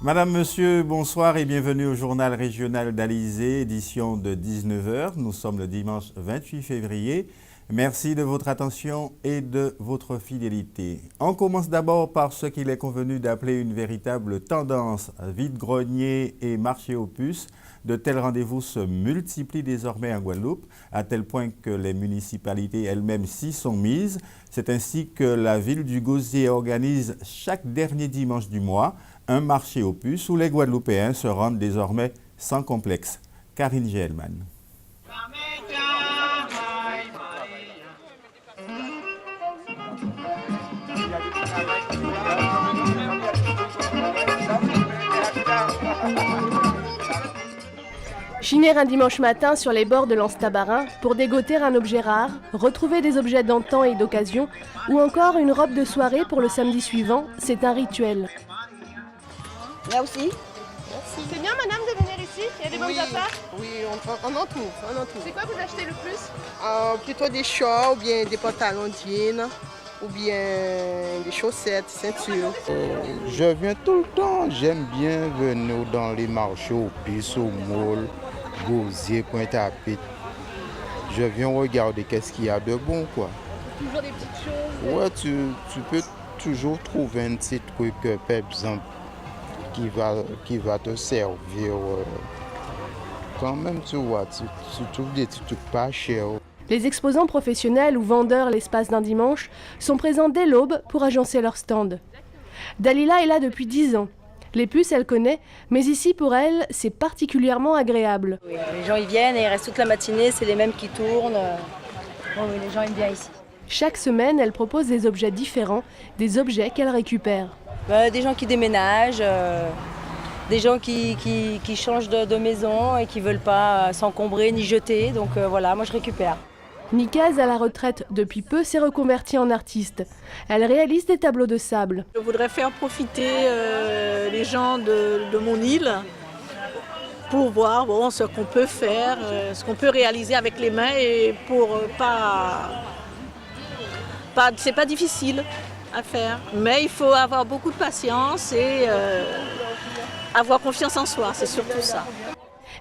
Madame, Monsieur, bonsoir et bienvenue au journal régional d'Alizé, édition de 19 h. Nous sommes le dimanche 28 février. Merci de votre attention et de votre fidélité. On commence d'abord par ce qu'il est convenu d'appeler une véritable tendance. Vide-grenier et marché aux puces. De tels rendez-vous se multiplient désormais en Guadeloupe, à tel point que les municipalités elles-mêmes s'y sont mises. C'est ainsi que la ville du Gosier organise chaque dernier dimanche du mois un marché aux puces où les Guadeloupéens se rendent désormais sans complexe. Karine Gelman. Chiner un dimanche matin sur les bords de l'Anse-Tabarin pour dégoter un objet rare, retrouver des objets d'antan et d'occasion, ou encore une robe de soirée pour le samedi suivant, c'est un rituel. Là aussi. Merci. C'est bien madame de venir ici? Il y a des bonnes affaires? Oui, on en trouve. C'est quoi vous achetez le plus? Plutôt des shorts, ou bien des pantalons jeans, ou bien des chaussettes, ceintures. Je viens tout le temps, j'aime bien venir dans les marchés aux puces, au mall, Gosier, Pointe-à-Pitre. Je viens regarder qu'est-ce qu'il y a de bon, quoi. Toujours des petites choses? Ouais, tu peux toujours trouver un petit truc, par exemple, qui va te servir. Quand même, tu vois, tu trouves des trucs pas chers. Les exposants professionnels ou vendeurs l'espace d'un dimanche sont présents dès l'aube pour agencer leur stand. Dalila est là depuis 10 ans. Les puces, elle connaît, mais ici, pour elle, c'est particulièrement agréable. Oui, les gens, ils viennent et ils restent toute la matinée, c'est les mêmes qui tournent. Oui, les gens aiment bien ici. Chaque semaine, elle propose des objets différents, des objets qu'elle récupère. Des gens qui déménagent, des gens qui changent de maison et qui ne veulent pas s'encombrer ni jeter. Donc voilà, moi je récupère. Nikaz, à la retraite depuis peu, s'est reconvertie en artiste. Elle réalise des tableaux de sable. Je voudrais faire profiter les gens de mon île pour voir ce qu'on peut faire, ce qu'on peut réaliser avec les mains et pour c'est pas difficile à faire. Mais il faut avoir beaucoup de patience et avoir confiance en soi, c'est surtout ça.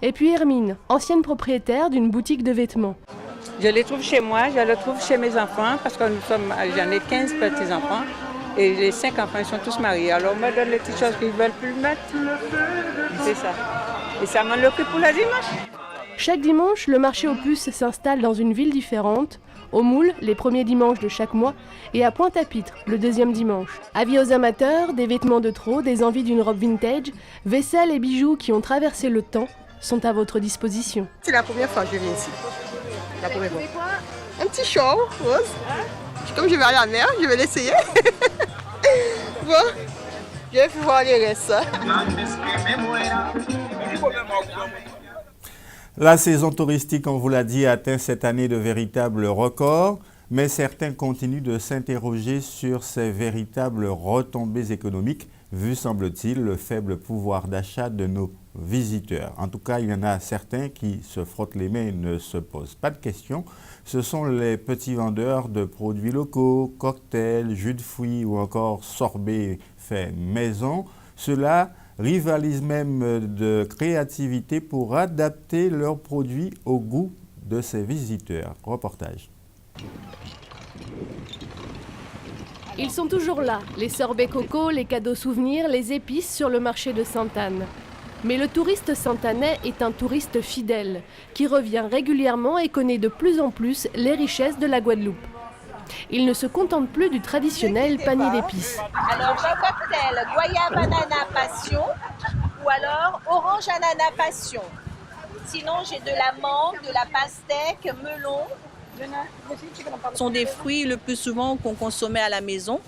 Et puis Hermine, ancienne propriétaire d'une boutique de vêtements. Je les trouve chez moi, je les trouve chez mes enfants parce que j'en ai 15 petits-enfants et les 5 enfants ils sont tous mariés. Alors on me donne les petites choses qu'ils ne veulent plus mettre. C'est ça. Et ça m'en occupe pour la dimanche. Chaque dimanche, le marché aux puces s'installe dans une ville différente. Au Moule, les premiers dimanches de chaque mois, et à Pointe-à-Pitre, le deuxième dimanche. Avis aux amateurs, des vêtements de trop, des envies d'une robe vintage, vaisselle et bijoux qui ont traversé le temps sont à votre disposition. C'est la première fois que je viens ici. La première fois. Un petit short rose. Comme je vais à la mer, je vais l'essayer. Bon, je vais voir les restes. La saison touristique, on vous l'a dit, atteint cette année de véritables records, mais certains continuent de s'interroger sur ces véritables retombées économiques, vu, semble-t-il, le faible pouvoir d'achat de nos visiteurs. En tout cas, il y en a certains qui se frottent les mains et ne se posent pas de questions. Ce sont les petits vendeurs de produits locaux, cocktails, jus de fruits ou encore sorbets faits maison. Ceux-là rivalisent même de créativité pour adapter leurs produits au goût de ses visiteurs. Reportage. Ils sont toujours là, les sorbets coco, les cadeaux souvenirs, les épices sur le marché de Sainte-Anne. Mais le touriste santanais est un touriste fidèle, qui revient régulièrement et connaît de plus en plus les richesses de la Guadeloupe. Il ne se contente plus du traditionnel panier d'épices. Alors j'ai un cocktail goyave ananas passion ou alors orange ananas passion. Sinon j'ai de la mangue, de la pastèque, melon. Ce sont des fruits le plus souvent qu'on consommait à la maison.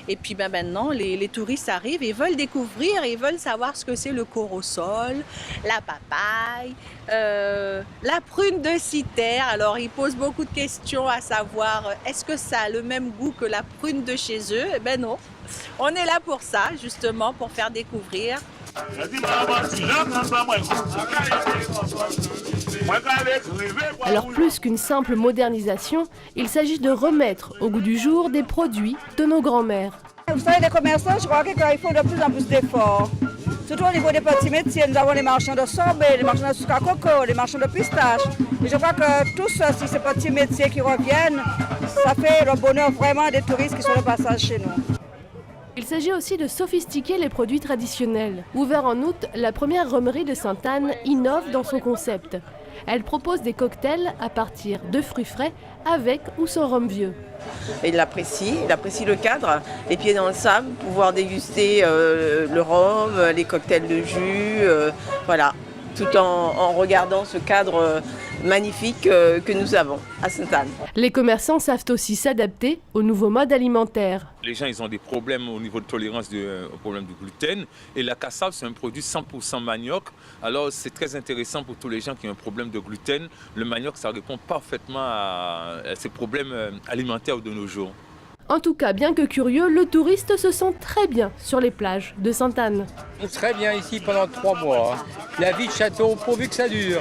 Et puis maintenant, les touristes arrivent et veulent découvrir, et veulent savoir ce que c'est le corosol, la papaye, la prune de Citerre. Alors ils posent beaucoup de questions à savoir, est-ce que ça a le même goût que la prune de chez eux? Eh ben non, on est là pour ça, justement, pour faire découvrir. Alors plus qu'une simple modernisation, il s'agit de remettre au goût du jour des produits de nos grands-mères. Vous savez, les commerçants, je crois qu'ils font de plus en plus d'efforts. Surtout au niveau des petits métiers, nous avons les marchands de sorbet, les marchands de sucre à coco, les marchands de pistache. Et je crois que tous ces petits métiers qui reviennent, ça fait le bonheur vraiment des touristes qui sont de passage chez nous. Il s'agit aussi de sophistiquer les produits traditionnels. Ouvert en août, la première rhumerie de Sainte-Anne innove dans son concept. Elle propose des cocktails à partir de fruits frais avec ou sans rhum vieux. Il apprécie le cadre, les pieds dans le sable, pouvoir déguster le rhum, les cocktails de jus, voilà, tout en regardant ce cadre magnifique que nous avons à Sainte-Anne. Les commerçants savent aussi s'adapter aux nouveaux modes alimentaires. Les gens ils ont des problèmes au niveau de tolérance au problème du gluten. Et la cassave, c'est un produit 100% manioc. Alors c'est très intéressant pour tous les gens qui ont un problème de gluten. Le manioc, ça répond parfaitement à ces problèmes alimentaires de nos jours. En tout cas, bien que curieux, le touriste se sent très bien sur les plages de Sainte-Anne. Très bien ici pendant 3 mois. La vie de château, pourvu que ça dure.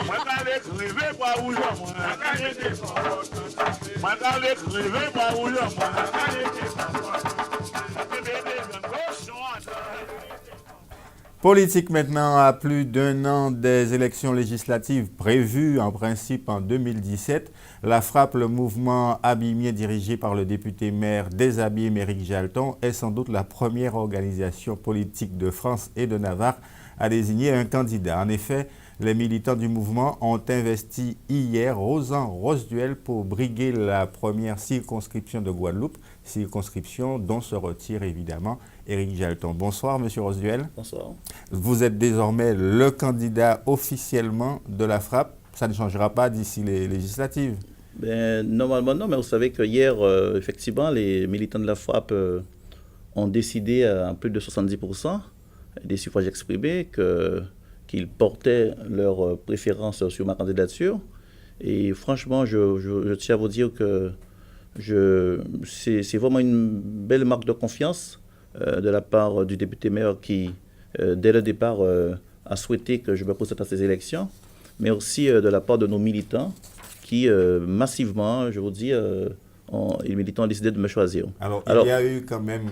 Politique maintenant, à plus d'1 an des élections législatives prévues en principe en 2017, la Frappe, le mouvement abîmien dirigé par le député maire des Abîmes, Éric Jalton, est sans doute la première organisation politique de France et de Navarre à désigner un candidat. En effet, les militants du mouvement ont investi hier Rosan Rosduel pour briguer la première circonscription de Guadeloupe, circonscription dont se retire évidemment Éric Jalton. Bonsoir, Monsieur Rosduel. Bonsoir. Vous êtes désormais le candidat officiellement de la Frappe. Ça ne changera pas d'ici les législatives. Normalement, non, mais vous savez que hier, effectivement, les militants de la Frappe ont décidé à plus de 70% des suffrages exprimés qu'ils portaient leur préférence sur ma candidature. Et franchement, je tiens à vous dire que c'est vraiment une belle marque de confiance de la part du député maire qui, dès le départ, a souhaité que je me présente à ces élections, mais aussi de la part de nos militants qui, massivement, je vous dis, les militants ont décidé de me choisir. Alors il y a eu quand même,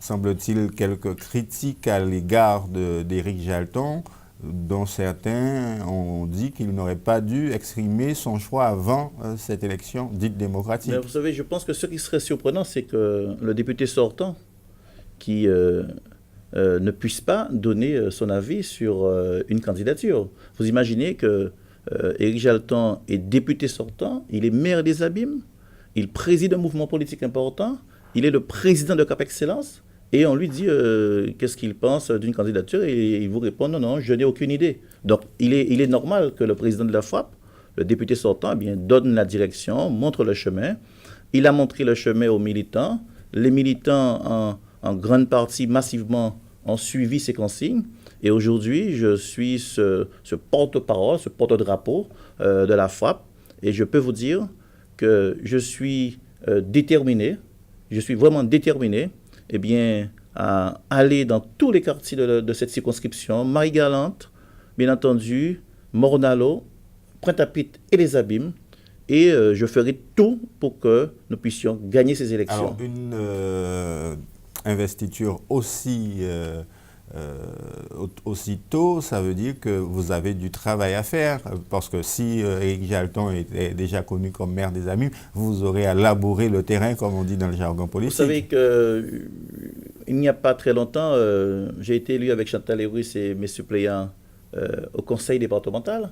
semble-t-il, quelques critiques à l'égard d'Éric Jalton, dont certains ont dit qu'il n'aurait pas dû exprimer son choix avant cette élection dite démocratique. Mais vous savez, je pense que ce qui serait surprenant, c'est que le député sortant, qui ne puisse pas donner son avis sur une candidature. Vous imaginez que Éric Jalton est député sortant, il est maire des Abîmes, il préside un mouvement politique important, il est le président de Cap Excellence, et on lui dit qu'est-ce qu'il pense d'une candidature, et il vous répond non, je n'ai aucune idée. Donc il est normal que le président de la Frappe, le député sortant, donne la direction, montre le chemin. Il a montré le chemin aux militants. Les militants, en grande partie, massivement, ont suivi ces consignes. Et aujourd'hui, je suis ce porte-parole, ce porte-drapeau de la Frappe. Et je peux vous dire que je suis déterminé, je suis vraiment déterminé à aller dans tous les quartiers de cette circonscription, Marie-Galante, bien entendu, Mornalo, Pointe-à-Pitre et les Abîmes. Et je ferai tout pour que nous puissions gagner ces élections. Alors, une investiture aussitôt, ça veut dire que vous avez du travail à faire, parce que si Éric Jalton était déjà connu comme maire des Abîmes, vous aurez à labourer le terrain, comme on dit dans le jargon politique. Vous savez qu'il n'y a pas très longtemps, j'ai été élu avec Chantal Hérusse et mes suppléants au conseil départemental.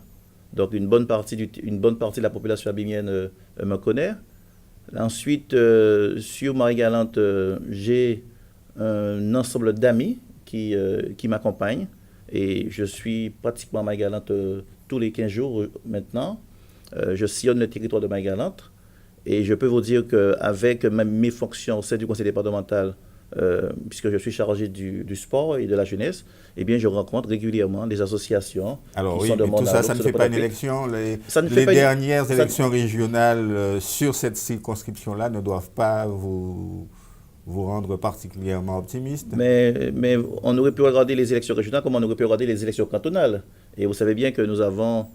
Donc une bonne partie de la population abîmienne me connaît. Ensuite, sur Marie-Galante, j'ai un ensemble d'amis qui m'accompagnent. Et je suis pratiquement à Marie-Galante tous les 15 jours maintenant. Je sillonne le territoire de Marie-Galante. Et je peux vous dire qu'avec mes fonctions au sein du conseil départemental, puisque je suis chargé du sport et de la jeunesse, je rencontre régulièrement des associations. Alors qui sont de tout ça, ça ne fait pas une élection. Les dernières élections régionales sur cette circonscription-là ne doivent pas vous rendre particulièrement optimiste. Mais on aurait pu regarder les élections régionales comme on aurait pu regarder les élections cantonales. Et vous savez bien que nous avons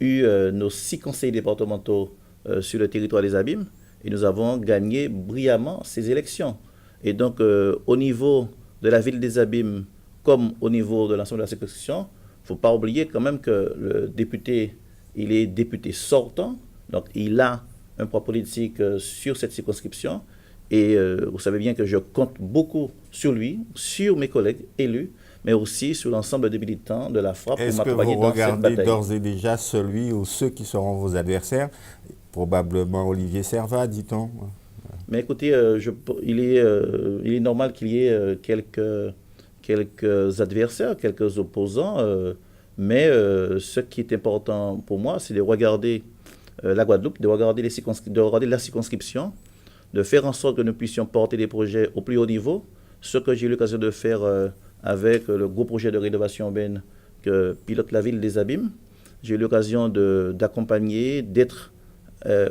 eu nos 6 conseils départementaux sur le territoire des Abîmes et nous avons gagné brillamment ces élections. Et donc, au niveau de la ville des Abîmes, comme au niveau de l'ensemble de la circonscription, il ne faut pas oublier quand même que le député, il est député sortant, donc il a un poids politique sur cette circonscription. Et vous savez bien que je compte beaucoup sur lui, sur mes collègues élus, mais aussi sur l'ensemble des militants de la FRAPP pour m'accompagner dans cette bataille. Est-ce que vous regardez d'ores et déjà celui ou ceux qui seront vos adversaires? Probablement Olivier Servat, dit-on. Mais écoutez, il est normal qu'il y ait quelques adversaires, quelques opposants, mais ce qui est important pour moi, c'est de regarder la Guadeloupe, de regarder la circonscription, de faire en sorte que nous puissions porter des projets au plus haut niveau, ce que j'ai eu l'occasion de faire avec le gros projet de rénovation urbaine que pilote la ville des Abîmes. J'ai eu l'occasion d'accompagner, d'être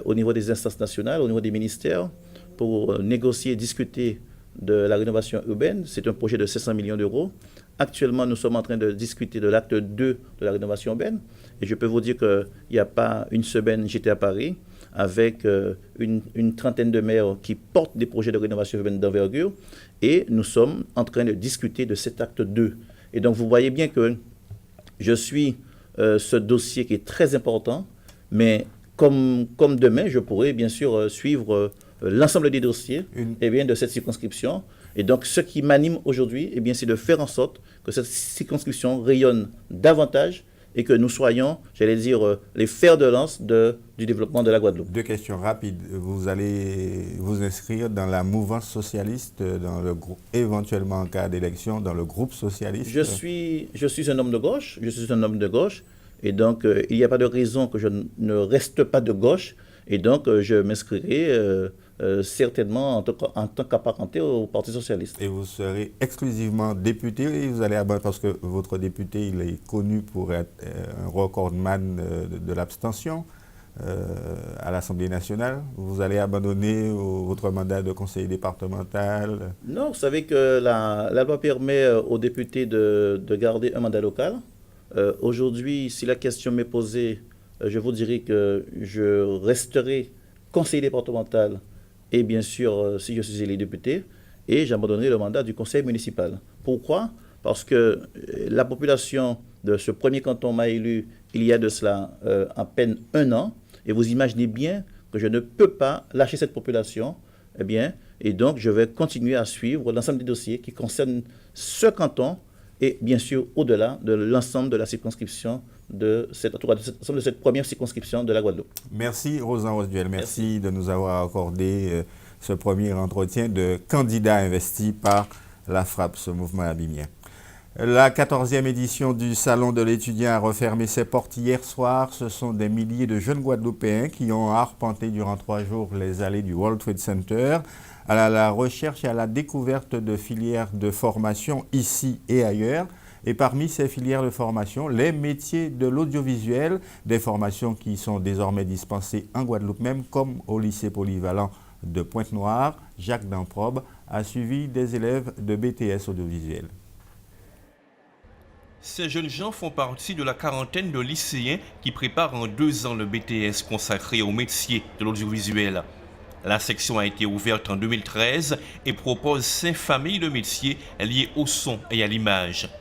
au niveau des instances nationales, au niveau des ministères, pour négocier, discuter de la rénovation urbaine. C'est un projet de 500 millions d'euros. Actuellement, nous sommes en train de discuter de l'acte 2 de la rénovation urbaine. Et je peux vous dire qu'il n'y a pas une semaine, j'étais à Paris avec une trentaine de maires qui portent des projets de rénovation urbaine d'envergure. Et nous sommes en train de discuter de cet acte 2. Et donc, vous voyez bien que je suis ce dossier qui est très important, mais comme demain, je pourrais bien sûr suivre l'ensemble des dossiers de cette circonscription. Et donc, ce qui m'anime aujourd'hui, c'est de faire en sorte que cette circonscription rayonne davantage et que nous soyons, j'allais dire, les fers de lance du développement de la Guadeloupe. Deux questions rapides. Vous allez vous inscrire dans la mouvance socialiste, dans le groupe, éventuellement en cas d'élection, dans le groupe socialiste? Je suis un homme de gauche. Et donc, il n'y a pas de raison que je ne reste pas de gauche. Et donc, je m'inscrirai certainement en tant qu'apparenté au Parti socialiste. Et vous serez exclusivement député et vous allez abandonner, parce que votre député, il est connu pour être un recordman de l'abstention à l'Assemblée nationale. Vous allez abandonner votre mandat de conseiller départemental? Non, vous savez que la loi permet aux députés de garder un mandat local. Aujourd'hui, si la question m'est posée, je vous dirai que je resterai conseiller départemental et bien sûr, si je suis élu député, et j'abandonnerai le mandat du conseil municipal. Pourquoi? Parce que la population de ce premier canton m'a élu il y a de cela à peine 1 an, et vous imaginez bien que je ne peux pas lâcher cette population, et donc je vais continuer à suivre l'ensemble des dossiers qui concernent ce canton, et bien sûr au-delà de l'ensemble de la circonscription de cette première circonscription de la Guadeloupe. Merci Rosan Rosduel, merci de nous avoir accordé ce premier entretien de candidat investi par la FRAPP, ce mouvement abîmien. La 14e édition du Salon de l'étudiant a refermé ses portes hier soir. Ce sont des milliers de jeunes Guadeloupéens qui ont arpenté durant 3 jours les allées du World Trade Center à la recherche et à la découverte de filières de formation ici et ailleurs. Et parmi ces filières de formation, les métiers de l'audiovisuel, des formations qui sont désormais dispensées en Guadeloupe même, comme au lycée polyvalent de Pointe-Noire. Jacques Damprobe a suivi des élèves de BTS audiovisuel. Ces jeunes gens font partie de la quarantaine de lycéens qui préparent en 2 ans le BTS consacré au métier de l'audiovisuel. La section a été ouverte en 2013 et propose 5 familles de métiers liés au son et à l'image.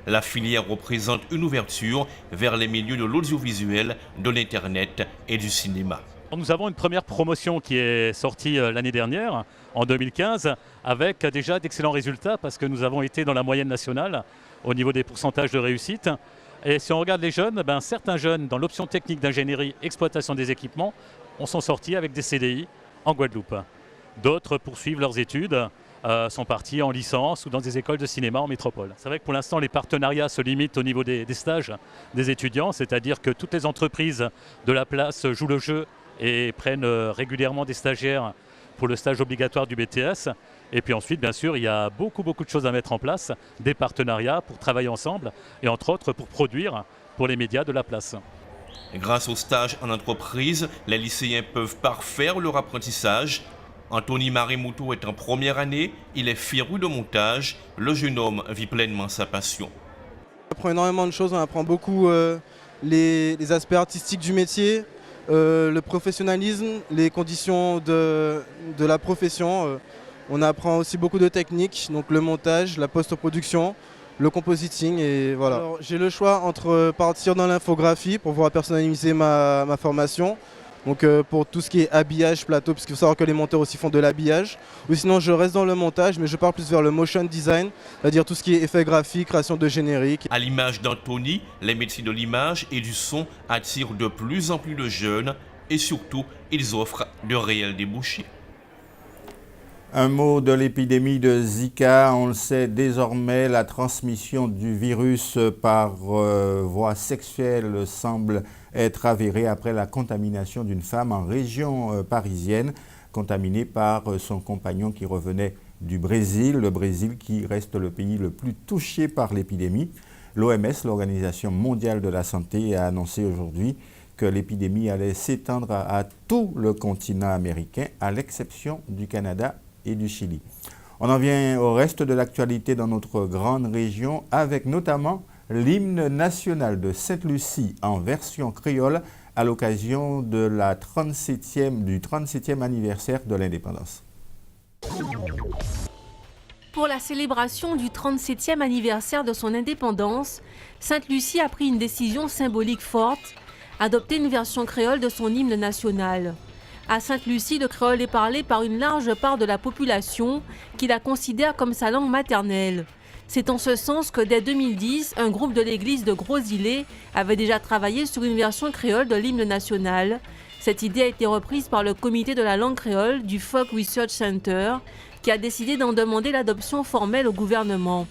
La filière représente une ouverture vers les milieux de l'audiovisuel, de l'Internet et du cinéma. Nous avons une première promotion qui est sortie l'année dernière, en 2015, avec déjà d'excellents résultats parce que nous avons été dans la moyenne nationale au niveau des pourcentages de réussite. Et si on regarde les jeunes, certains jeunes dans l'option technique d'ingénierie, exploitation des équipements, sont sortis avec des CDI en Guadeloupe. D'autres poursuivent leurs études, sont partis en licence ou dans des écoles de cinéma en métropole. C'est vrai que pour l'instant, les partenariats se limitent au niveau des stages des étudiants, c'est-à-dire que toutes les entreprises de la place jouent le jeu et prennent régulièrement des stagiaires pour le stage obligatoire du BTS. Et puis ensuite, bien sûr, il y a beaucoup de choses à mettre en place, des partenariats pour travailler ensemble et entre autres pour produire pour les médias de la place. Grâce au stage en entreprise, les lycéens peuvent parfaire leur apprentissage. Anthony Marimoutou est en première année, il est féru de montage. Le jeune homme vit pleinement sa passion. On apprend énormément de choses, on apprend beaucoup les aspects artistiques du métier, le professionnalisme, les conditions de la profession. On apprend aussi beaucoup de techniques, donc le montage, la post-production. le compositing et voilà. Alors, j'ai le choix entre partir dans l'infographie pour pouvoir personnaliser ma formation. Donc pour tout ce qui est habillage plateau, parce qu'il faut savoir que les monteurs aussi font de l'habillage. Ou sinon je reste dans le montage, mais je pars plus vers le motion design, c'est-à-dire tout ce qui est effets graphiques, création de génériques. À l'image d'Anthony, les métiers de l'image et du son attirent de plus en plus de jeunes et surtout, ils offrent de réels débouchés. Un mot de l'épidémie de Zika. On le sait désormais, la transmission du virus par voie sexuelle semble être avérée après la contamination d'une femme en région parisienne, contaminée par son compagnon qui revenait du Brésil, le Brésil qui reste le pays le plus touché par l'épidémie. L'OMS, l'Organisation mondiale de la santé, a annoncé aujourd'hui que l'épidémie allait s'étendre à tout le continent américain, à l'exception du Canada et du Chili. On en vient au reste de l'actualité dans notre grande région, avec notamment l'hymne national de Sainte-Lucie en version créole à l'occasion de du 37e anniversaire de l'indépendance. Pour la célébration du 37e anniversaire de son indépendance, Sainte-Lucie a pris une décision symbolique forte, adopter une version créole de son hymne national. À Sainte-Lucie, le créole est parlé par une large part de la population qui la considère comme sa langue maternelle. C'est en ce sens que dès 2010, un groupe de l'église de Gros-Îlet avait déjà travaillé sur une version créole de l'hymne national. Cette idée a été reprise par le comité de la langue créole du Folk Research Center, qui a décidé d'en demander l'adoption formelle au gouvernement.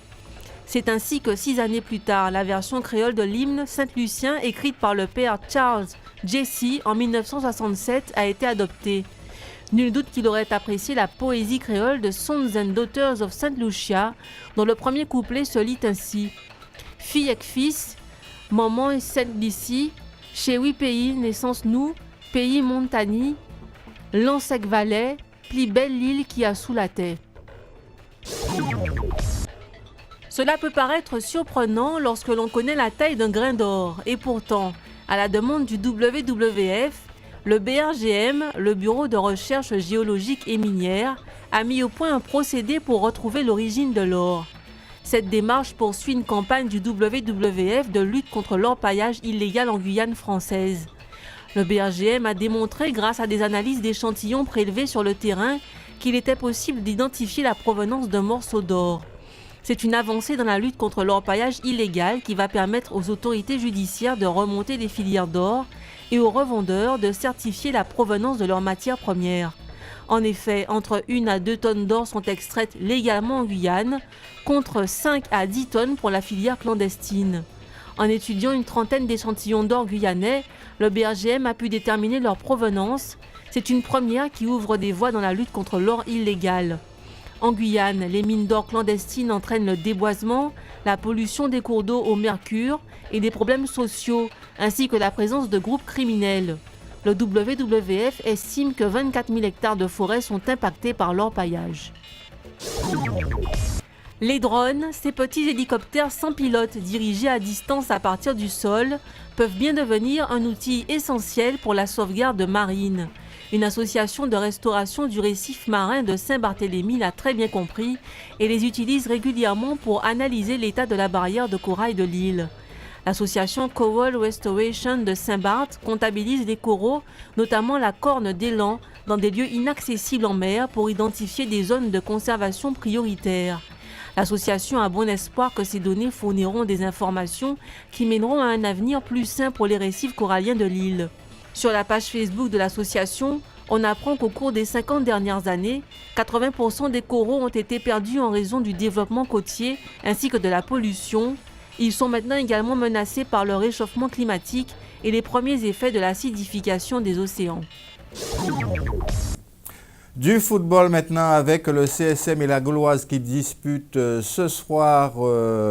C'est ainsi que 6 années plus tard, la version créole de l'hymne saint-lucien, écrite par le père Charles Jesse en 1967, a été adoptée. Nul doute qu'il aurait apprécié la poésie créole de Sons and Daughters of Saint Lucia, dont le premier couplet se lit ainsi. Fille et fils, maman et Sainte-Lucie, chez huit pays, naissance nous, pays montagny, l'ansec valet, plus belle l'île qui a sous la terre. Cela peut paraître surprenant lorsque l'on connaît la taille d'un grain d'or, et pourtant, à la demande du WWF, le BRGM, le Bureau de recherche géologique et minière, a mis au point un procédé pour retrouver l'origine de l'or. Cette démarche poursuit une campagne du WWF de lutte contre l'orpaillage illégal en Guyane française. Le BRGM a démontré, grâce à des analyses d'échantillons prélevés sur le terrain, qu'il était possible d'identifier la provenance d'un morceau d'or. C'est une avancée dans la lutte contre l'orpaillage illégal qui va permettre aux autorités judiciaires de remonter les filières d'or et aux revendeurs de certifier la provenance de leurs matières premières. En effet, entre 1 à 2 tonnes d'or sont extraites légalement en Guyane, contre 5 à 10 tonnes pour la filière clandestine. En étudiant une trentaine d'échantillons d'or guyanais, le BRGM a pu déterminer leur provenance. C'est une première qui ouvre des voies dans la lutte contre l'or illégal. En Guyane, les mines d'or clandestines entraînent le déboisement, la pollution des cours d'eau au mercure et des problèmes sociaux, ainsi que la présence de groupes criminels. Le WWF estime que 24 000 hectares de forêt sont impactés par l'orpaillage. Les drones, ces petits hélicoptères sans pilote dirigés à distance à partir du sol, peuvent bien devenir un outil essentiel pour la sauvegarde marine. Une association de restauration du récif marin de Saint-Barthélemy l'a très bien compris et les utilise régulièrement pour analyser l'état de la barrière de corail de l'île. L'association Coral Restoration de Saint-Barth comptabilise les coraux, notamment la corne d'élan, dans des lieux inaccessibles en mer pour identifier des zones de conservation prioritaires. L'association a bon espoir que ces données fourniront des informations qui mèneront à un avenir plus sain pour les récifs coralliens de l'île. Sur la page Facebook de l'association, on apprend qu'au cours des 50 dernières années, 80% des coraux ont été perdus en raison du développement côtier ainsi que de la pollution. Ils sont maintenant également menacés par le réchauffement climatique et les premiers effets de l'acidification des océans. Du football maintenant avec le CSM et la Gauloise qui disputent ce soir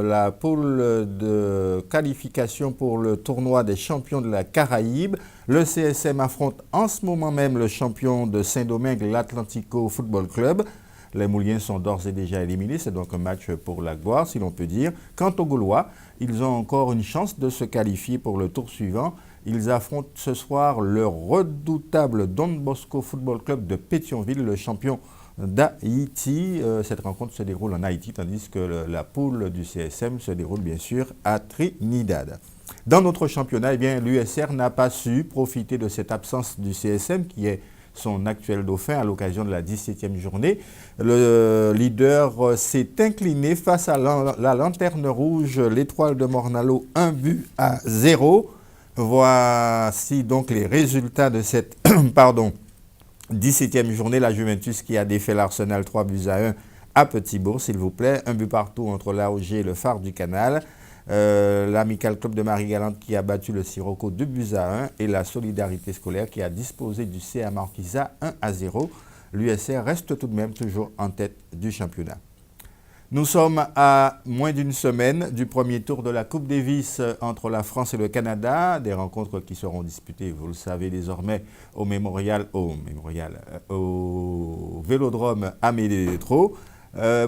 la poule de qualification pour le tournoi des champions de la Caraïbe. Le CSM affronte en ce moment même le champion de Saint-Domingue, l'Atlantico Football Club. Les Mouliens sont d'ores et déjà éliminés, c'est donc un match pour la gloire si l'on peut dire. Quant aux Gaulois, ils ont encore une chance de se qualifier pour le tour suivant. Ils affrontent ce soir le redoutable Don Bosco Football Club de Pétionville, le champion d'Haïti. Cette rencontre se déroule en Haïti, tandis que la poule du CSM se déroule bien sûr à Trinidad. Dans notre championnat, eh bien, l'USR n'a pas su profiter de cette absence du CSM qui est son actuel dauphin à l'occasion de la 17e journée. Le leader s'est incliné face à la lanterne rouge, l'Étoile de Mornalo, 1-0. Voici donc les résultats de cette 17e journée. La Juventus qui a défait l'Arsenal 3-1 à Petit-Bourg, s'il vous plaît. Un but partout entre l'AOG et le Phare du Canal. L'Amical Club de Marie-Galante qui a battu le Sirocco 2-1 et la Solidarité Scolaire qui a disposé du CA Marquisa 1-0. L'USR reste tout de même toujours en tête du championnat. Nous sommes à moins d'une semaine du premier tour de la Coupe Davis entre la France et le Canada, des rencontres qui seront disputées, vous le savez désormais, au Vélodrome Amédée Détro.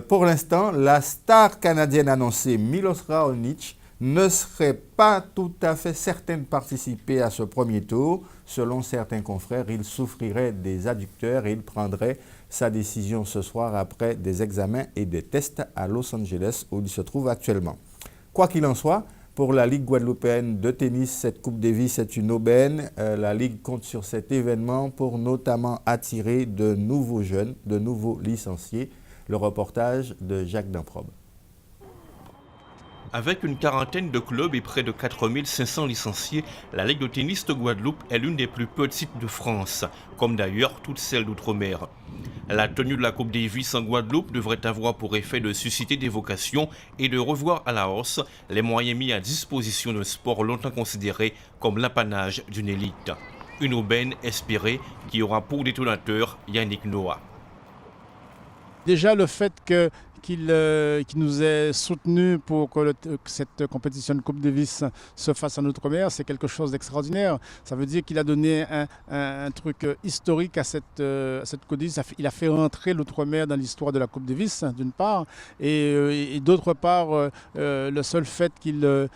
Pour l'instant, la star canadienne annoncée Milos Raonic ne serait pas tout à fait certaine de participer à ce premier tour. Selon certains confrères, il souffrirait des adducteurs et il prendrait sa décision ce soir après des examens et des tests à Los Angeles où il se trouve actuellement. Quoi qu'il en soit, pour la Ligue guadeloupéenne de tennis, cette Coupe Davis est une aubaine. La Ligue compte sur cet événement pour notamment attirer de nouveaux jeunes, de nouveaux licenciés. Le reportage de Jacques Damprobe. Avec une quarantaine de clubs et près de 4500 licenciés, la Ligue de tennis de Guadeloupe est l'une des plus petites de France, comme d'ailleurs toutes celles d'outre-mer. La tenue de la Coupe Davis en Guadeloupe devrait avoir pour effet de susciter des vocations et de revoir à la hausse les moyens mis à disposition d'un sport longtemps considéré comme l'apanage d'une élite. Une aubaine espérée qui aura pour détonateur Yannick Noah. Déjà le fait qu'il nous ait soutenus pour que cette compétition de Coupe Davis se fasse en Outre-mer, c'est quelque chose d'extraordinaire. Ça veut dire qu'il a donné un truc historique à cette Coupe Davis. Il a fait rentrer l'Outre-mer dans l'histoire de la Coupe Davis, d'une part, et d'autre part, le seul fait qu'il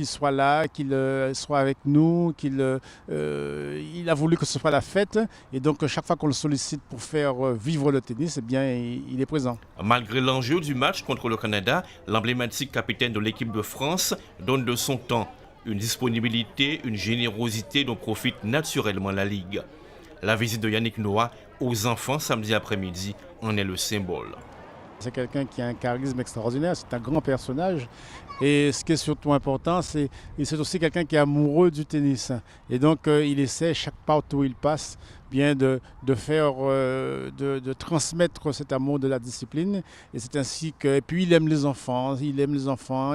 soit là, qu'il soit avec nous, il a voulu que ce soit la fête. Et donc, chaque fois qu'on le sollicite pour faire vivre le tennis, eh bien, il est présent. Malgré l'enjeu du match contre le Canada, l'emblématique capitaine de l'équipe de France donne de son temps. Une disponibilité, une générosité dont profite naturellement la Ligue. La visite de Yannick Noah aux enfants samedi après-midi en est le symbole. C'est quelqu'un qui a un charisme extraordinaire, c'est un grand personnage. Et ce qui est surtout important, c'est aussi quelqu'un qui est amoureux du tennis. Et donc, il essaie, chaque part où il passe, bien de transmettre cet amour de la discipline. Et c'est ainsi que, et puis il aime les enfants,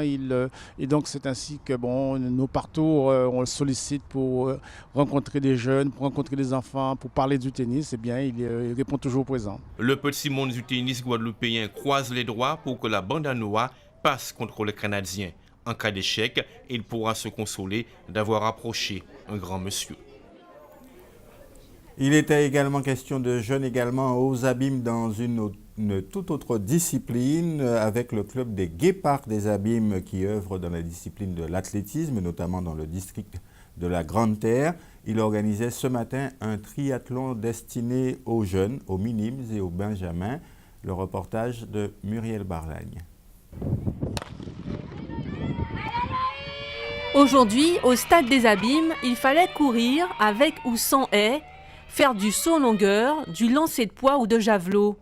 et donc c'est ainsi que, bon, nos partout, on le sollicite pour rencontrer des jeunes, pour rencontrer des enfants, pour parler du tennis. Eh bien, il répond toujours présent. Le petit monde du tennis guadeloupéen croise les doigts pour que la bande à Noah passe contre les Canadiens. En cas d'échec, il pourra se consoler d'avoir approché un grand monsieur. Il était également question de jeunes également aux Abîmes dans une toute autre discipline avec le club des Guépards des Abîmes qui œuvre dans la discipline de l'athlétisme, notamment dans le district de la Grande Terre. Il organisait ce matin un triathlon destiné aux jeunes, aux minimes et aux benjamins. Le reportage de Muriel Barlagne. Aujourd'hui, au stade des Abîmes, il fallait courir avec ou sans haie, faire du saut en longueur, du lancer de poids ou de javelot.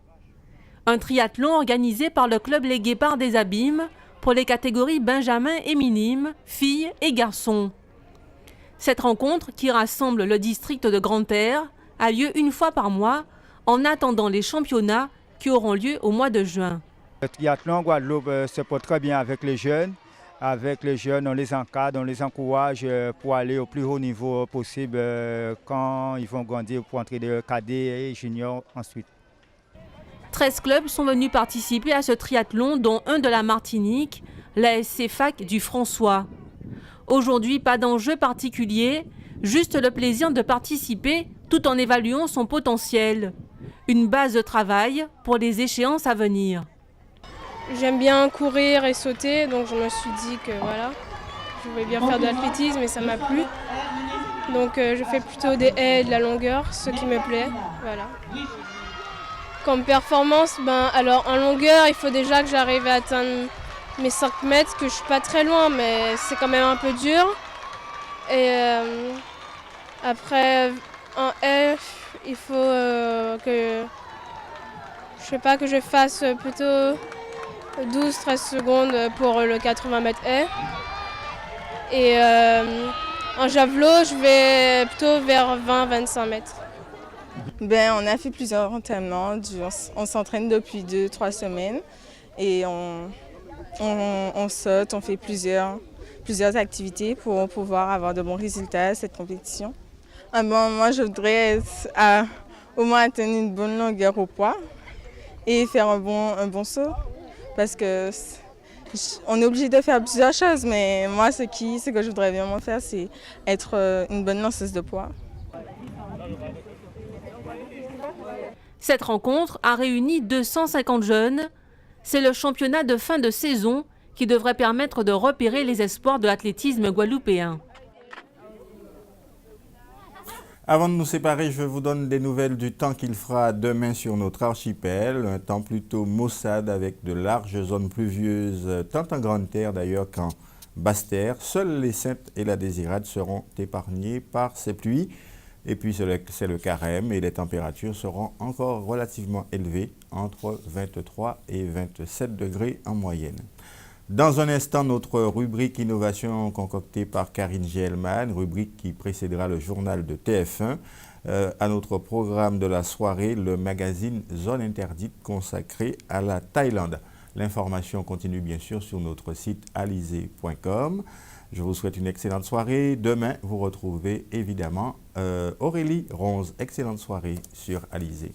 Un triathlon organisé par le club Les Guépards des Abîmes pour les catégories benjamin et minimes, filles et garçons. Cette rencontre, qui rassemble le district de Grande Terre, a lieu une fois par mois en attendant les championnats qui auront lieu au mois de juin. Le triathlon en Guadeloupe se porte très bien avec les jeunes. Avec les jeunes, on les encadre, on les encourage pour aller au plus haut niveau possible quand ils vont grandir pour entrer de cadets et juniors ensuite. 13 clubs sont venus participer à ce triathlon, dont un de la Martinique, l'ASC Fac du François. Aujourd'hui, pas d'enjeu particulier, juste le plaisir de participer tout en évaluant son potentiel. Une base de travail pour les échéances à venir. J'aime bien courir et sauter, donc je me suis dit que voilà, je voulais bien faire de l'athlétisme et ça m'a plu. Donc je fais plutôt des haies et de la longueur, ce qui me plaît. Voilà. Comme performance, alors en longueur, il faut déjà que j'arrive à atteindre mes 5 mètres, que je suis pas très loin, mais c'est quand même un peu dur. Et après, en F, il faut que je fasse plutôt 12-13 secondes pour le 80 mètres haies. Et en javelot, je vais plutôt vers 20-25 mètres. On a fait plusieurs entraînements. On s'entraîne depuis 2-3 semaines et on saute, on fait plusieurs activités pour pouvoir avoir de bons résultats à cette compétition. Moi, je voudrais au moins atteindre une bonne longueur au poids et faire un bon saut parce que on est obligé de faire plusieurs choses, mais moi, ce que je voudrais vraiment faire, c'est être une bonne lanceuse de poids. Cette rencontre a réuni 250 jeunes. C'est le championnat de fin de saison qui devrait permettre de repérer les espoirs de l'athlétisme guadeloupéen. Avant de nous séparer, je vous donne des nouvelles du temps qu'il fera demain sur notre archipel. Un temps plutôt maussade avec de larges zones pluvieuses, tant en Grande Terre d'ailleurs qu'en Basse Terre. Seules les Saintes et la Désirade seront épargnées par ces pluies. Et puis c'est le carême et les températures seront encore relativement élevées, entre 23 et 27 degrés en moyenne. Dans un instant, notre rubrique Innovation concoctée par Karine Gielman, rubrique qui précédera le journal de TF1. À notre programme de la soirée, le magazine Zone Interdite consacré à la Thaïlande. L'information continue bien sûr sur notre site alizé.com. Je vous souhaite une excellente soirée. Demain, vous retrouvez évidemment Aurélie Ronze. Excellente soirée sur Alizé.